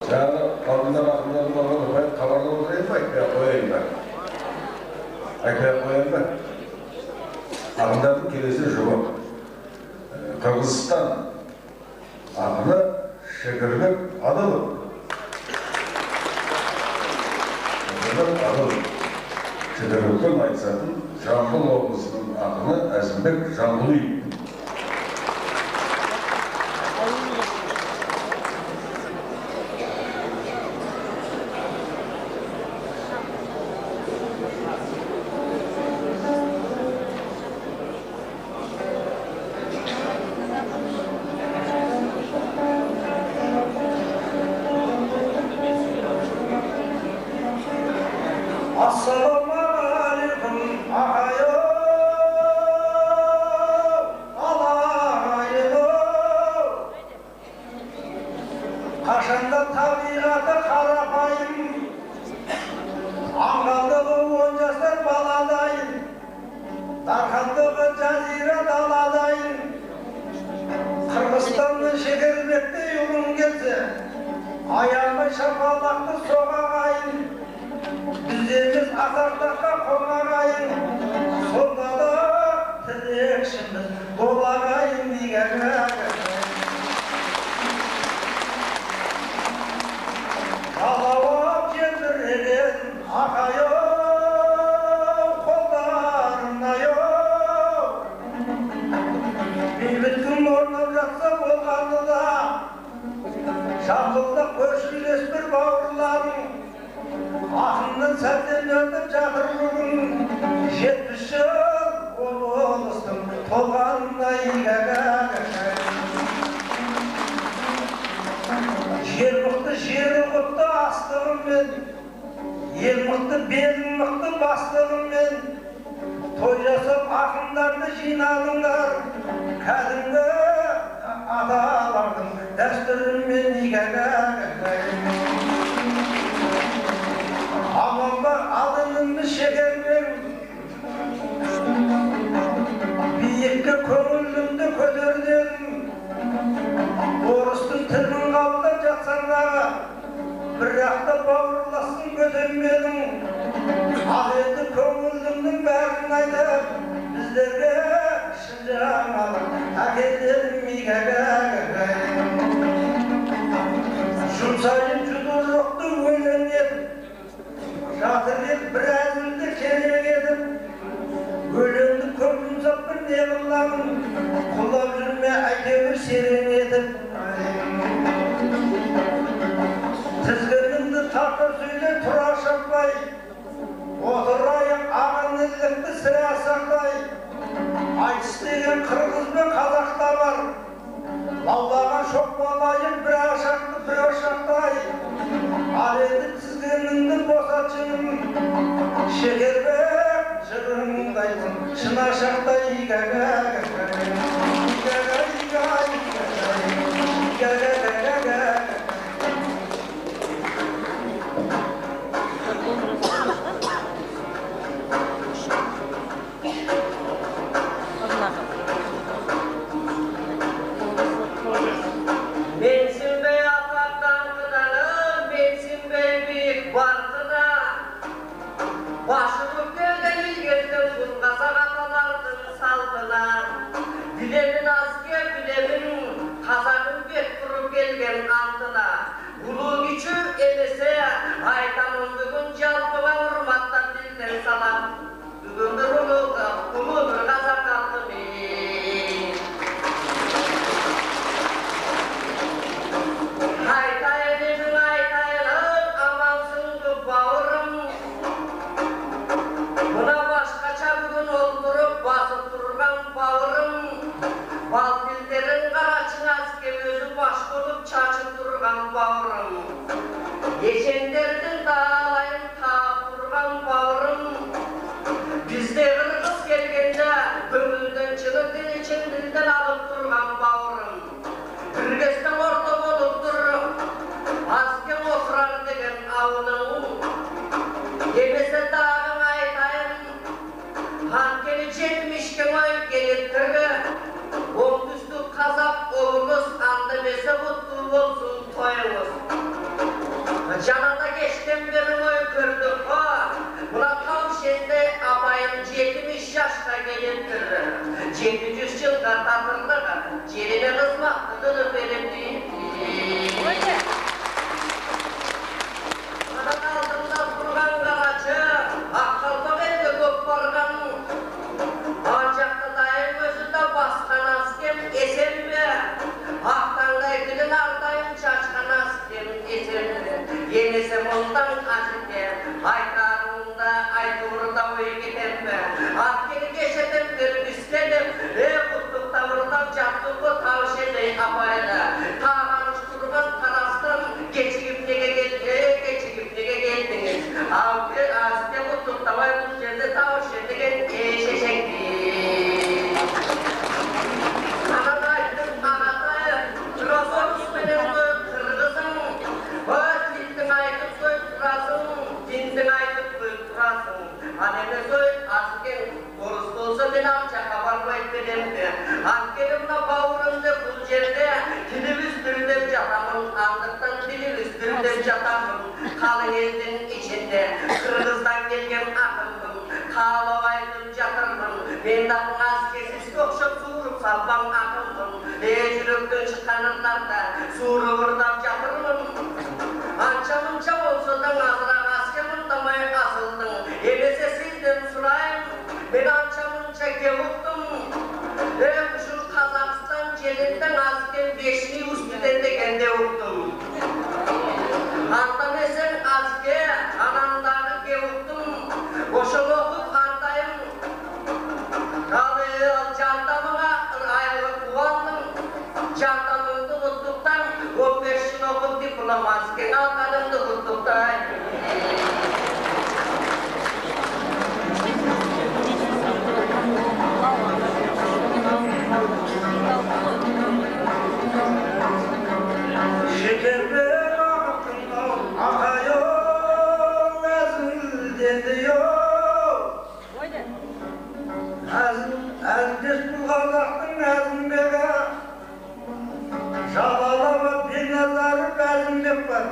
Жаңағы алдында ақындардың болған хабарлап отырайын ба, айтпай қояйын ба? Айтпай қояйын ба? Ақындардың келесі жұбы. Қырғызстан ақыны Шекербек Адылов. Шекербектен айтысатын Жамбыл облысының ақыны Әзімбек Жамбылиев. Assalamualaikum ahayo alaylo Kaşanda tabiatı karapayım Angaldığı oncaslar baladayım Darkandığı cazire daladayım Kırgızistan'ın Şekerbek'te yolum gelse Ayağımı şapalaktı sokağayım Bizlerimiz azartakka konağayın, sonda da tezekşimiz dolağayın diyene. Kalavap yediregen akayo, kollarına yok. Bir bütün ornam жатsa bolğandı da, Şambil'da көршілес bir bavırlarım, Ақынның сәттен өтіп жатыр бүгін 70 жыл болыстың толғанына Жер мықты жері құтты астығыммен Ел мықты белің мықты бастығыммен Той жасап ақындарды жинадыңдар Кәдімгі аталардың дәстүрімен Amamba alınımı şekermem Biyikli kömüllümdü ködürdüm Orustun tırmın kalda jatsandağı Birakta bavırlasın ködürmedim Ağırdı kömüllümdün bärin aydıp Bizlerge şıncan alып Әкелдерім Жұмсайын жұдырықты өлен едім Жатыр ел бір әзілді керек едім Өлеңді көп жұмсап бір не қыламын Құлап жүрме әйтеуір серен едім Тізгінімді тартып сөйле тұра шаппай Отырайық ағыннылықты сірә сақтай Айтыс деген қырғыз бен қазақта бар Лаулаған шоқ балайын бір ашақты бір ошақтай Ал енді тізгінімді босатшының Шекербек жырыңдайдың шын ашақтай Mensinbey atmakta Canada geçtim benim oy kırdık o. Buna tavşende abayım 70 yaşta geliptir. 700 yılda tatırlığa cerine kızmaktıdır benim değil. Bana altında durgan garacı, akılda verdi koppargan. Ancak da dayım gözünde baskan askem esen mi? Aktanday gülün ardayım çaşkan askem esen mi? Yenisem ondan azike, aykarında, ayduğurda oyu giden mi? Akkeni geçedim bir istedim, kutlukta vurdam çattık o tavşeni abayla. Tağlanış durgan taraftan geçigip nege geldiniz. Azike kutlukta vay bu yerde tavşeni şeşekti. Anadaydım anadayım, Trabzon'un benim kırgızım. Dindin aydık soyturasın, dindin aydık soyturasın. Annemle soyt azken, orası olsa ben amca kabar koytbenemdi. Ankerimle bağırımda bu yerde, dilim üstünde catamın, andıktan dilim üstünde catamın. Kalın eldin içinde, Kırgız'dan gelgen akımın, kalavaydım catırmın. Ben de bu askesiz kokşup suğurup salmam akımın. Yürekten çıkanırlarda, suğuru vurdam catırmın. Ançamınca olsa da nazırak askemin damaya asıldın. Emese sizden surayım, ben ançamınca gevuttum. Şu Kazakistan celinden asken 5'li üstüden de kendi vurdum. Andan esen aske, anandarı gevuttum. Boşun okup andayım. Cantamına ayağı kuvandım. Cantamını tutuktan 15 yıl okup diplom asken alkanımdı tutuktan. Şekerbe baktım akayol azıl dedi yok. Azgeç bu Kazak'ın azimbeğe Şabalama bir nazarı azimbeğ var.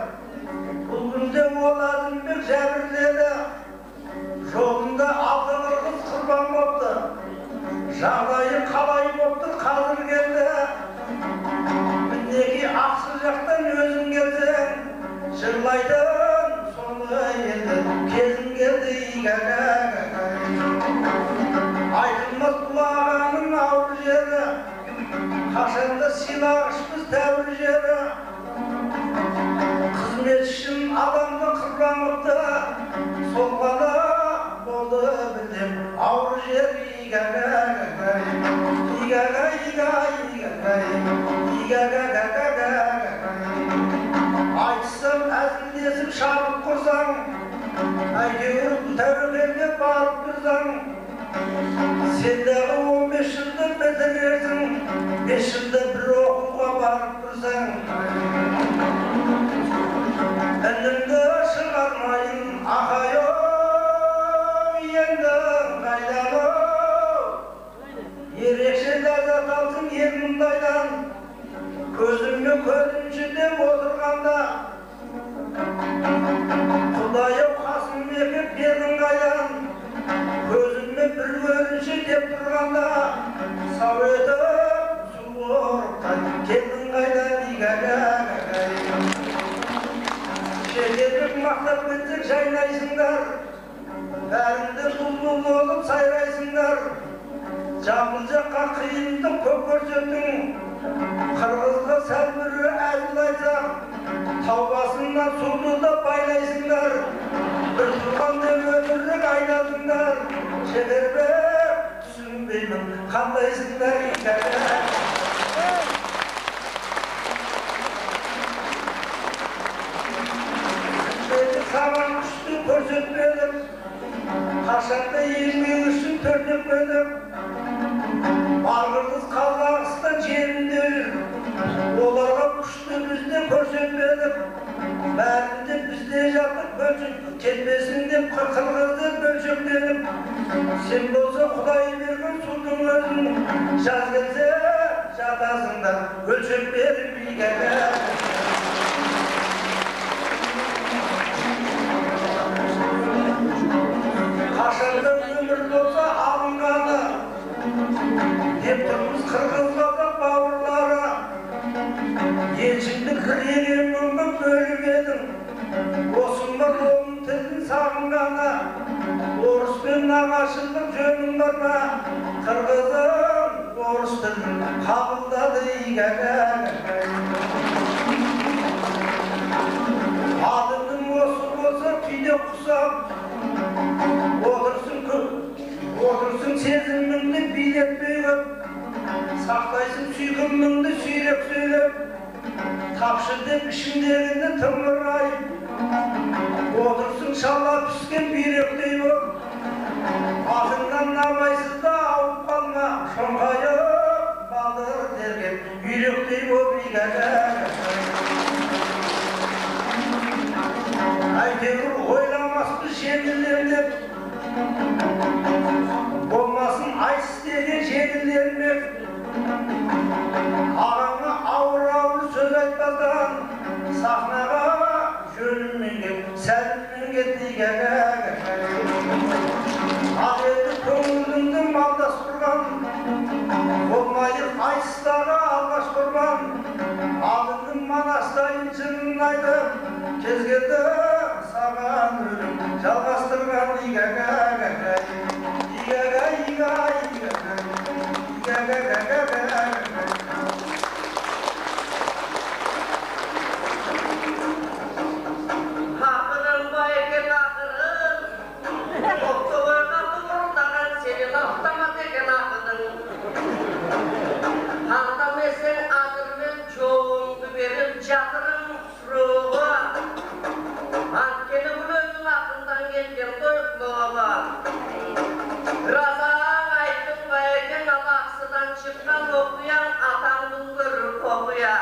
Bugünde ol azimbeğ şebirledi. Yolunda altı kız kurban koptu. Жағдайы қалай бопты қазір келді. Мінеки ақсызжақтан өзің келсең, жырлайтын соны енді кезің келді айтылмас бұл ағаның ауыр жері, қашанда сыйлағышпыз тәуір жері. Қызмет үшін адамды қырбаңыпты, сол ғана болды білдім ауыр жер айтсам әзілдесіп шабып құрсаң, әйтеуір тәуекелге барып тұрсаң, сендағы 15 жылды бітірерсің, 5 жылда бір оқуға барып тұрсаң. Інімді шығармайын ағайым, енді қайдағы ерекше ләззат алсын ел мұндайдан, көзімді көрінші деп отырғанда, Құдай-ау Қасымбекке бердің қайдан, көзімді бір көрінші деп тұрғанда, сау етіп су ұрықтан келдің қайдан шекербек мақтап кетсек жайнайсыңдар, бәріңді бұлбұл болып сайрайсыңдар. Жамбыл жаққа қиындық көп көрсеттің, қырғызға сәл бір әзіл айтсақ, тау басынан суды да байлайсыңдар, бір тұрғанда өмірлік айналсыңдар. Шекербек түсінбеймін қандайсыңдар саған күшті көрсетпедім, қашанда еңбек үшін төртеппедім. Барғырғыз Қазақстан жерінде оларға күшті бізде көрсетпедік. Бәрінде бізде жатып бөлшек, кетпесін деп қырғызды бөлшектедік. Сен болса Құдай берген судың өзін, жаз келсе жатасыңдар, өлшеп беріп Ашылдық жөнің бар ма? Қырғызым орыс тілін қабылдады Адымның осы болса түйде құсап Отырсың сезіміңді билетпей көп Сақтайсың сүйкіміңді сүйреп сөйлеп Тапшы деп ішіндегінді тымырайып Отырсың шала піскен бүйректей боп Атыңнан намайсыз да ауып қалма Шоңқайып балдыр дерген бүйректей боп Әйтеуір ойламаспыз жеңілдермеп Болмасын айсыз деген жеңілдермеп Ағаңа ауыр сөз айтпаздан Сахнаға жөніммен кеп, сәліммен кет Ал енді көңіліңді малдас тұрған Болмайық айсыздағы алғаш құрбан Алдыңның манастайын жынын айтып Кез келді саған өлім жалғастырған Ақырын бай екен ақырын Оқтығырға тұғырдаған сенен автама деген ақырын Ақтамесең азырмен жолыңды беріп жатырым сұруға Анткені бұл өзің ақындан келген қойықлығы Разаң айттың ба екен ал ақсыдан шыққан оқияң атаңдың көріп оқия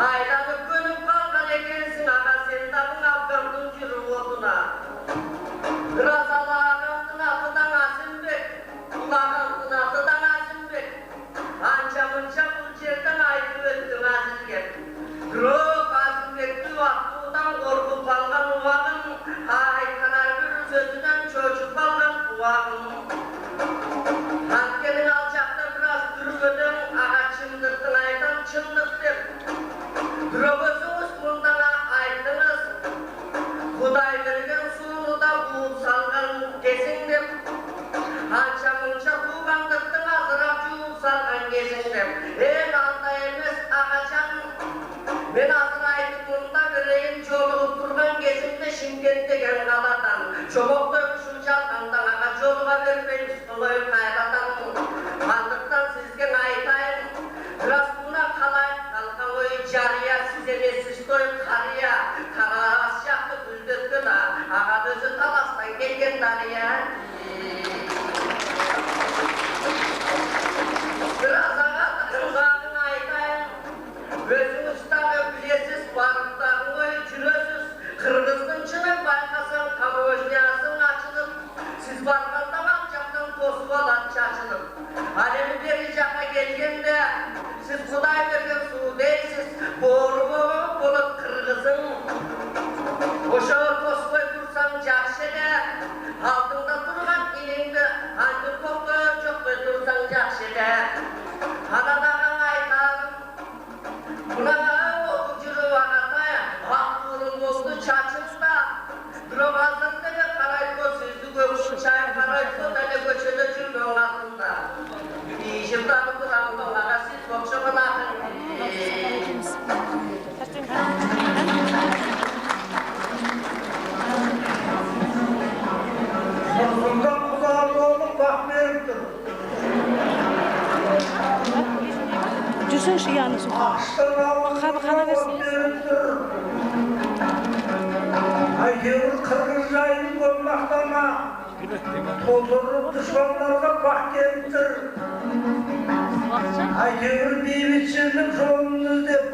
Айданып көніп қалған екенсің аға сен дағың Афгандың жүріп отына Разалағандың атыдан Азымбек Құлағандың атыдан Азымбек Анша-мұнша бұл жердің айтып өттің Азылгеп Жоқ Азымбекті аттудан қорқып қалған уағын Айтқанар бір сөзінен чөчіп қалған уағын Анткенің алжақта біраз дүргөдің аға чындықтың айтам чындық деп Дүргөзіңіз мұндана айттыңыз Құдай берген суыны да буып салған кезің деп Анша-мұнша туғандықтың азырақ жуып салған кезің деп анда емес ағажан Мен азыр айтып мұнда берейін жолығып тұрған кезімді Шымкент деген қаладан Шомоқты үшін жалғандан аға жолыға бермейміз қылой қайрадан Андықтан сізге айтайын Раз мұна қалай қалқан ой жария сіз емесіз той қария Қарағас жақты күлдетті да аға өзі таластан келген дария Біраз аға тұрғанын айтайын Өзіңіз тағы білесіз барықтағын ой жүресіз Қырғыздың шынын байқасаң таможнясың ашылып Сіз барғанда ақ жақтан тосып алады шашылып Әлемі бері жаққа келгенде Сіз Құдай берген су дейсіз Боры болып қырғызың Ошаға тоспай тұрсаң жақшы де Алдыңда тұрған иліңді Антын тоқтай жоқтай тұрсаң жақшы де Анадағын айтарым Бұнаға оқып жүріп ағатай Ақтурын болды чачымда Бірақ азырдығы қарайтко сөзді көкшін шай қарайтко Дәлі көшеде жүрген артында Ежімдағы тұрағын оңаға сіз көкшіғын ақын Сұрсында құлағы болып бақ беріп тұр Жүрсінші яны сұлға. Қала берсін. Әйтеуір қырғыз жайын көп мақтама Толтырып дұшпандарға бақ келіп тұр Әйтеуір бейбітшілік жолын іздеп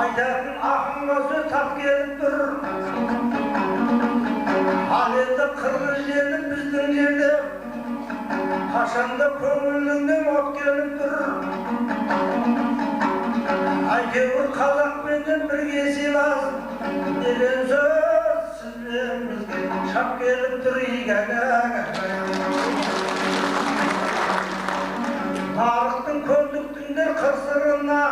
Айтатын ақынға сөз тап келіп тұр Ал енді қырғыз жері біздің жерде Қашанда көңіліңнен от келіп тұр Әйтеуір қазақпенен бірге сыйлас деген сөз сізбен бізге шап келіп тұр Нарықтың көндіктіңдер қырсырына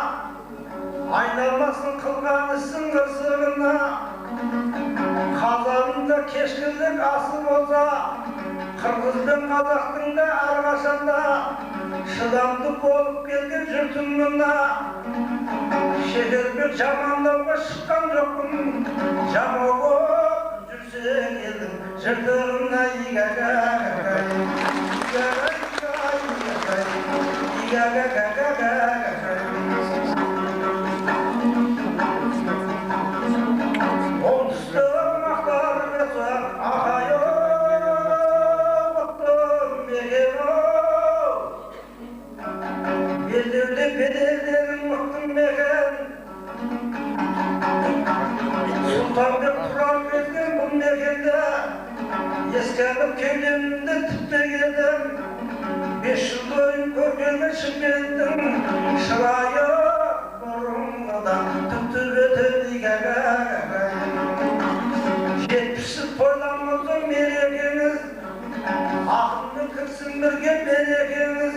айналмасын қылған ісің қырсырына Қазағында keşkillik asıl olsa, Kırgız ben Kazaktın da arkaşanda, şıdamlık olup geldi jürtümünda. Şehirlik jamandauga şıkkan jokun, jamogo жүрсе келдім, жыртығына игагагагай, игагагагай. Оңтүстік мақтар бетсақ, ахайо, бұттым мекен-оу. Белдеулі беделдерін мұқтым мекен, Сұлтанбек тұрар берген бұл мекенде, ескеніп кеудемді тіпті келдім. 5 жыл бойын көргенмен Шымкенттің шырайы бұрынғыдан тіпті бетіп игагагай. 70 жыл тойланымыздың мерекеңіз, ақынның кірсін бірге берекеңіз.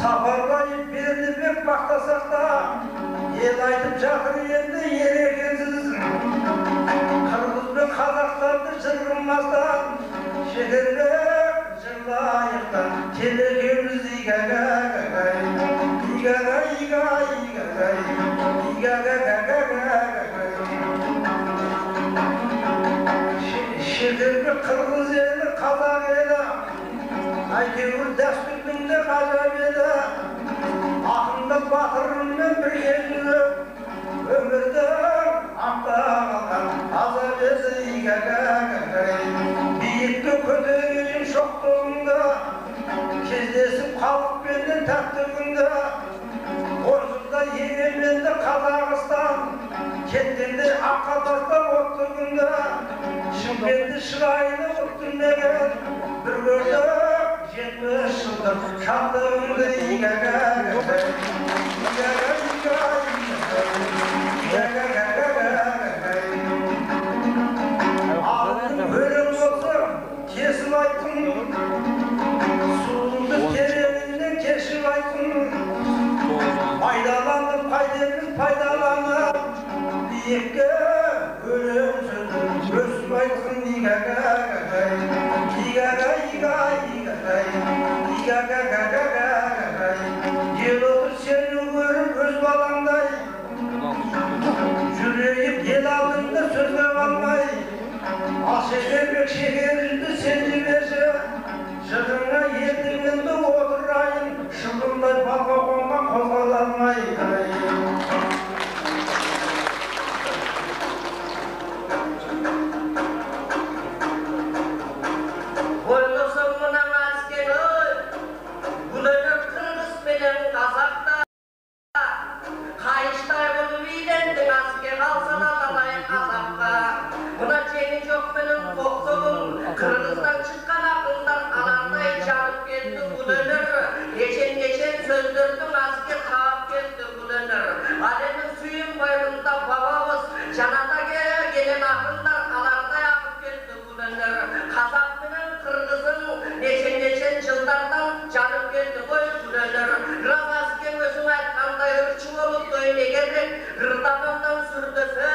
Сапарбай Бердібек мақтасақ та, ел айтып жатыр енді ерекенсіз. Қырғыз бен қазақтарды жырғымастан, шекерлеп жырлайықтан, келекеміз игагагагай, игагай, игагай, игагагагагай. Шекерлеп қырғыз елі, қазақ елі, әйтеуір дәстүрдің де ғажап еді. Ақындық батырымен бірге жүріп, өмірдің ақтағалған азап еді игагагагай. Биікті көтерейін шоқтығыңды, кездесіп халықпенен тәтті күнді. Оржында егеменді Қазақстан, кеткенде аққа тастап отты күнді. Шымкентті шырайын өттірмеген, бір көрдік 70 жылдық шаттығыңды игагагагай, игагагагай. Ағының өлең болса кесіп айттың, суыңды тереңінен кешіп айттың. Пайдаланып пайдамыз пайдаланып, биікке өлең сөзін өсіп айттың игагагагай, игагай, игагай, игагагагай. Ел отыр сені көріп өз балаңдай, жүрейік ел алдында сөзге қалмай. Ал шекербек шекеріңді сен жіберші, жырыңа елдіңінді отырайын, шылымдай балға қонған қозғала алмай. Ойласам мұнан аскен ой, бұл өнер Қырғыз пенен Қазақта. Қайыштай болып үйлендің аске қалса да талай Қазаққа. Мұна жеңі жоқ менің тоқтығым, Қырғыздан шыққан ақындар анандай жанып келді бұл өнер. Ешен сөздердің аске қағып келді бұл өнер. Әлемнің сүйін байрында бабамыз, жаната келен ақындар алардай ақып келді бұл өнер. Қазақ менен Қырғызың нешен жылдардан жанып келді ғой бұл өнер. Бірақ аске өзің айтқандай үрчі болып дөйнегерек, ғырдамандан сүрдісі,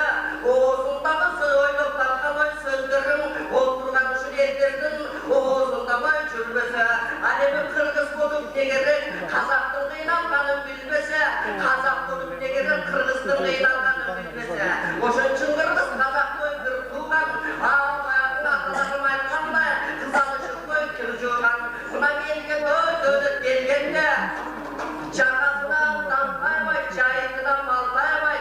оғызындағы ойлап тапқан ой сөздерің, отырған жүректердің оғызындамай жүрмесі. Әлемі Қырғыз болып дегерек, қазақтың қиналғанын білмесе, қазақ болып дегерек, Қырғыздың қиналғанын білмесе. Ошын үшін Қырғыз қазақ қой бір туған, ағын аталарым айтқандай, қызалышы қой кір жуған. Мұна келген ой дөліп келгенде, жағасына танпаймай, жайытына малпаймай,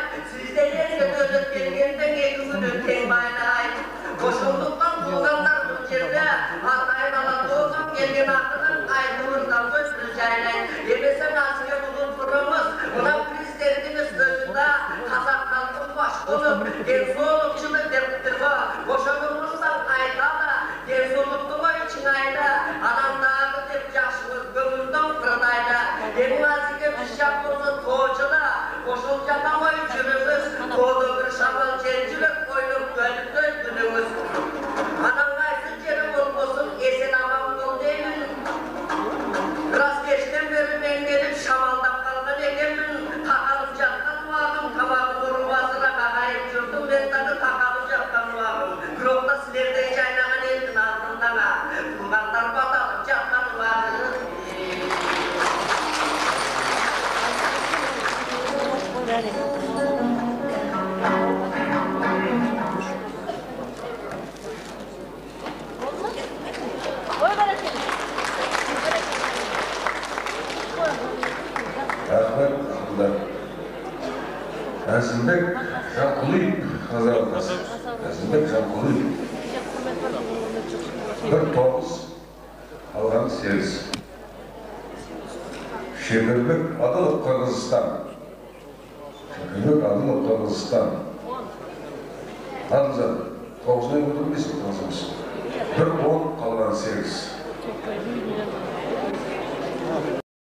Rahmet, Abdullah. Әзімбек Жанқұлиев назарымыз. Әзімбек Жанқұлиев. 1-9 алған 8. Шекербек Адылов Қырғызстан. Шекербек Адылов Қырғызстан. Намзат 9-нен өтірмейсің, 1-10 қалған 8.